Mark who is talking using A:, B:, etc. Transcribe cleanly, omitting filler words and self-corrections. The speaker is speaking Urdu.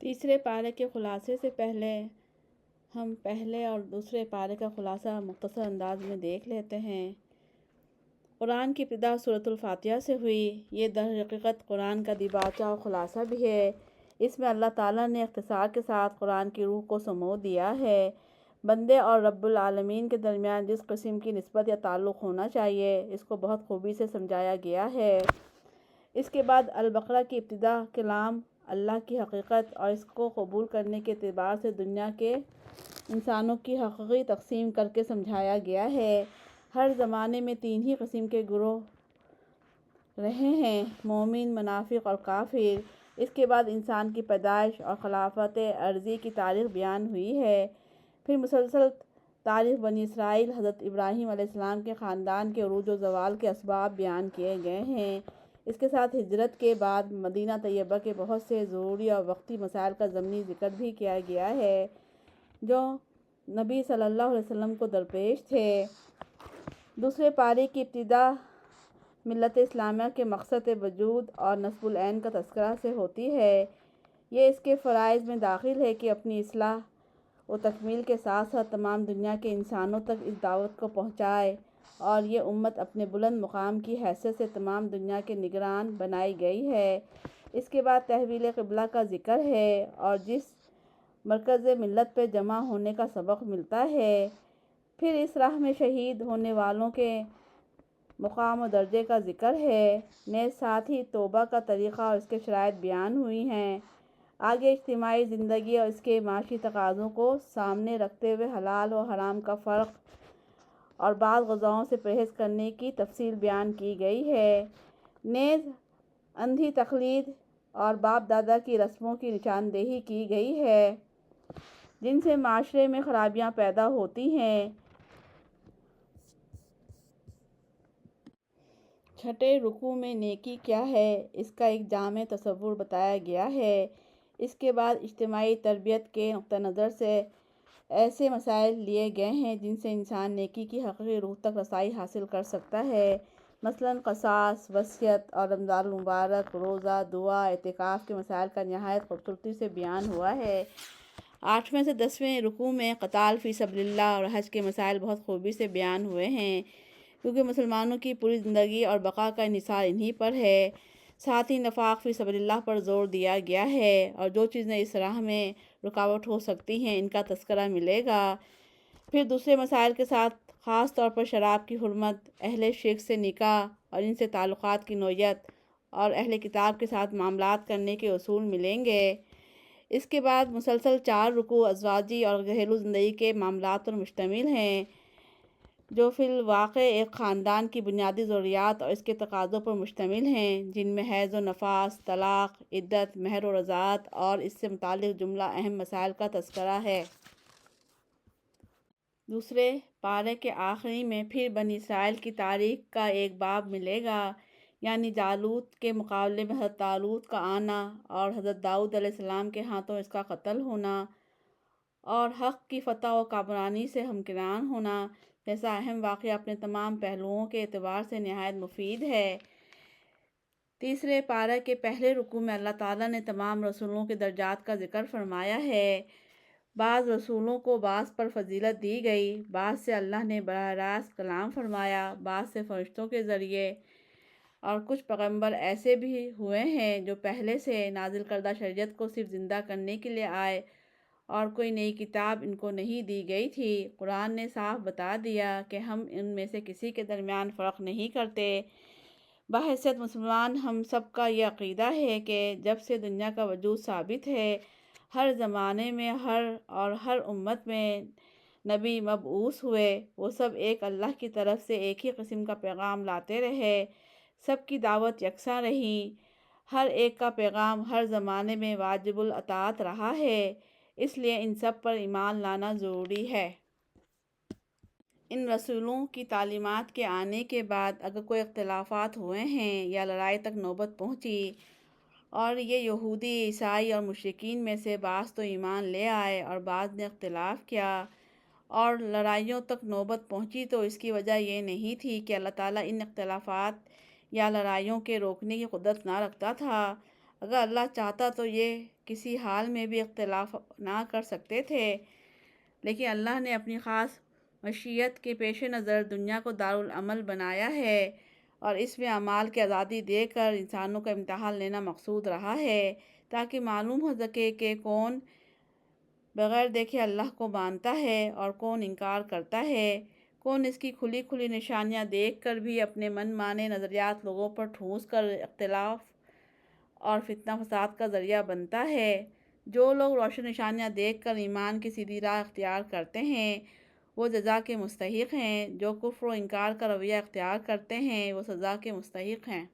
A: تیسرے پارے کے خلاصے سے پہلے ہم پہلے اور دوسرے پارے کا خلاصہ مختصر انداز میں دیکھ لیتے ہیں۔ قرآن کی ابتدا سورۃ الفاتحہ سے ہوئی۔ یہ در حقیقت قرآن کا دیباچہ اور خلاصہ بھی ہے۔ اس میں اللہ تعالیٰ نے اختصار کے ساتھ قرآن کی روح کو سمو دیا ہے۔ بندے اور رب العالمین کے درمیان جس قسم کی نسبت یا تعلق ہونا چاہیے، اس کو بہت خوبی سے سمجھایا گیا ہے۔ اس کے بعد البقرہ کی ابتدا کلام اللہ کی حقیقت اور اس کو قبول کرنے کے اعتبار سے دنیا کے انسانوں کی حقیقی تقسیم کر کے سمجھایا گیا ہے۔ ہر زمانے میں تین ہی قسم کے گروہ رہے ہیں: مومن، منافق اور کافر۔ اس کے بعد انسان کی پیدائش اور خلافت ارضی کی تاریخ بیان ہوئی ہے۔ پھر مسلسل تاریخ بنی اسرائیل، حضرت ابراہیم علیہ السلام کے خاندان کے عروج و زوال کے اسباب بیان کیے گئے ہیں۔ اس کے ساتھ ہجرت کے بعد مدینہ طیبہ کے بہت سے ضروری اور وقتی مسائل کا ضمنی ذکر بھی کیا گیا ہے جو نبی صلی اللہ علیہ وسلم کو درپیش تھے۔ دوسرے پارے کی ابتدا ملت اسلامیہ کے مقصد وجود اور نصب العین کا تذکرہ سے ہوتی ہے۔ یہ اس کے فرائض میں داخل ہے کہ اپنی اصلاح و تکمیل کے ساتھ ساتھ تمام دنیا کے انسانوں تک اس دعوت کو پہنچائے، اور یہ امت اپنے بلند مقام کی حیثیت سے تمام دنیا کے نگران بنائی گئی ہے۔ اس کے بعد تحویل قبلہ کا ذکر ہے اور جس مرکز ملت پہ جمع ہونے کا سبق ملتا ہے۔ پھر اس راہ میں شہید ہونے والوں کے مقام و درجے کا ذکر ہے۔ نیز ساتھ ہی توبہ کا طریقہ اور اس کے شرائط بیان ہوئی ہیں۔ آگے اجتماعی زندگی اور اس کے معاشی تقاضوں کو سامنے رکھتے ہوئے حلال و حرام کا فرق اور بعض غذاؤں سے پرہیز کرنے کی تفصیل بیان کی گئی ہے۔ نیز اندھی تقلید اور باپ دادا کی رسموں کی نشاندہی کی گئی ہے جن سے معاشرے میں خرابیاں پیدا ہوتی ہیں۔ چھٹے رکوع میں نیکی کیا ہے، اس کا ایک جامع تصور بتایا گیا ہے۔ اس کے بعد اجتماعی تربیت کے نقطہ نظر سے ایسے مسائل لیے گئے ہیں جن سے انسان نیکی کی حقیقی روح تک رسائی حاصل کر سکتا ہے، مثلاً قصاص، وصیت اور رمضان المبارک، روزہ، دعا، اعتکاف کے مسائل کا نہایت خوبصورتی سے بیان ہوا ہے۔ 8ویں سے 10ویں رکوع میں قتال فی سبیل اللہ اور حج کے مسائل بہت خوبی سے بیان ہوئے ہیں، کیونکہ مسلمانوں کی پوری زندگی اور بقا کا انحصار انہی پر ہے۔ ساتھ ہی نفاق فی سبیل اللہ پر زور دیا گیا ہے اور جو چیزیں اس راہ میں رکاوٹ ہو سکتی ہیں ان کا تذکرہ ملے گا۔ پھر دوسرے مسائل کے ساتھ خاص طور پر شراب کی حرمت، اہل شرک سے نکاح اور ان سے تعلقات کی نوعیت، اور اہل کتاب کے ساتھ معاملات کرنے کے اصول ملیں گے۔ اس کے بعد مسلسل 4 رکوع ازواجی اور گھریلو زندگی کے معاملات پر مشتمل ہیں جو فی الواقع ایک خاندان کی بنیادی ضروریات اور اس کے تقاضوں پر مشتمل ہیں، جن میں حیض و نفاس، طلاق، عدت، مہر و رضاعت اور اس سے متعلق جملہ اہم مسائل کا تذکرہ ہے۔ دوسرے پارے کے آخری میں پھر بنی اسرائیل کی تاریخ کا ایک باب ملے گا، یعنی جالوت کے مقابلے میں حضرت طالوت کا آنا اور حضرت داؤد علیہ السلام کے ہاتھوں اس کا قتل ہونا اور حق کی فتح و کامرانی سے ہمکنان ہونا جیسا اہم واقعہ اپنے تمام پہلوؤں کے اعتبار سے نہایت مفید ہے۔ تیسرے پارے کے پہلے رکوع میں اللہ تعالیٰ نے تمام رسولوں کے درجات کا ذکر فرمایا ہے۔ بعض رسولوں کو بعض پر فضیلت دی گئی، بعض سے اللہ نے براہ راست کلام فرمایا، بعض سے فرشتوں کے ذریعے، اور کچھ پیغمبر ایسے بھی ہوئے ہیں جو پہلے سے نازل کردہ شریعت کو صرف زندہ کرنے کے لیے آئے اور کوئی نئی کتاب ان کو نہیں دی گئی تھی۔ قرآن نے صاف بتا دیا کہ ہم ان میں سے کسی کے درمیان فرق نہیں کرتے۔ بحیثیت مسلمان ہم سب کا یہ عقیدہ ہے کہ جب سے دنیا کا وجود ثابت ہے، ہر زمانے میں ہر امت میں نبی مبعوث ہوئے، وہ سب ایک اللہ کی طرف سے ایک ہی قسم کا پیغام لاتے رہے، سب کی دعوت یکساں رہی، ہر ایک کا پیغام ہر زمانے میں واجب الاطاعت رہا ہے، اس لیے ان سب پر ایمان لانا ضروری ہے۔ ان رسولوں کی تعلیمات کے آنے کے بعد اگر کوئی اختلافات ہوئے ہیں یا لڑائی تک نوبت پہنچی اور یہ یہودی، عیسائی اور مشرکین میں سے بعض تو ایمان لے آئے اور بعض نے اختلاف کیا اور لڑائیوں تک نوبت پہنچی، تو اس کی وجہ یہ نہیں تھی کہ اللہ تعالیٰ ان اختلافات یا لڑائیوں کے روکنے کی قدرت نہ رکھتا تھا۔ اگر اللہ چاہتا تو یہ کسی حال میں بھی اختلاف نہ کر سکتے تھے، لیکن اللہ نے اپنی خاص مشیت کے پیش نظر دنیا کو دارالعمل بنایا ہے اور اس میں اعمال کی آزادی دے کر انسانوں کا امتحان لینا مقصود رہا ہے، تاکہ معلوم ہو سکے کہ کون بغیر دیکھے اللہ کو مانتا ہے اور کون انکار کرتا ہے، کون اس کی کھلی کھلی نشانیاں دیکھ کر بھی اپنے من مانے نظریات لوگوں پر ٹھونس کر اختلاف اور فتنہ فساد کا ذریعہ بنتا ہے۔ جو لوگ روشن نشانیاں دیکھ کر ایمان کی سیدھی راہ اختیار کرتے ہیں وہ جزا کے مستحق ہیں، جو کفر و انکار کا رویہ اختیار کرتے ہیں وہ سزا کے مستحق ہیں۔